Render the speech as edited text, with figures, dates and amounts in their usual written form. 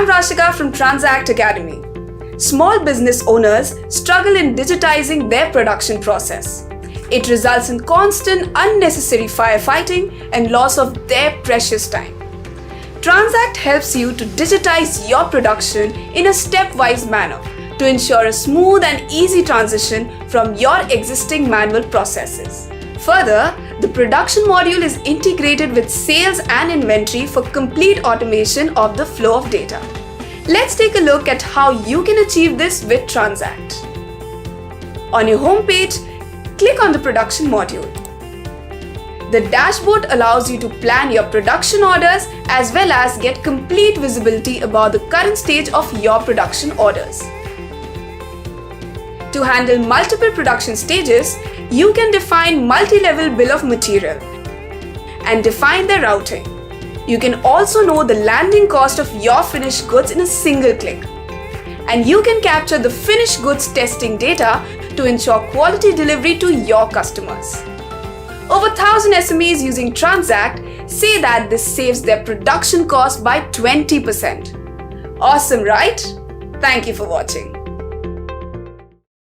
I'm Rashika from TranZact Academy. Small business owners struggle in digitizing their production process. It results in constant unnecessary firefighting and loss of their precious time. TranZact helps you to digitize your production in a stepwise manner to ensure a smooth and easy transition from your existing manual processes. Further, the production module is integrated with sales and inventory for complete automation of the flow of data. Let's take a look at how you can achieve this with TranZact. On your home page, click on the production module. The dashboard allows you to plan your production orders as well as get complete visibility about the current stage of your production orders. To handle multiple production stages, you can define multi-level bill of material and define the routing. You can also know the landing cost of your finished goods in a single click. And you can capture the finished goods testing data to ensure quality delivery to your customers. Over 1,000 SMEs using TranZact say that this saves their production cost by 20%. Awesome, right? Thank you for watching.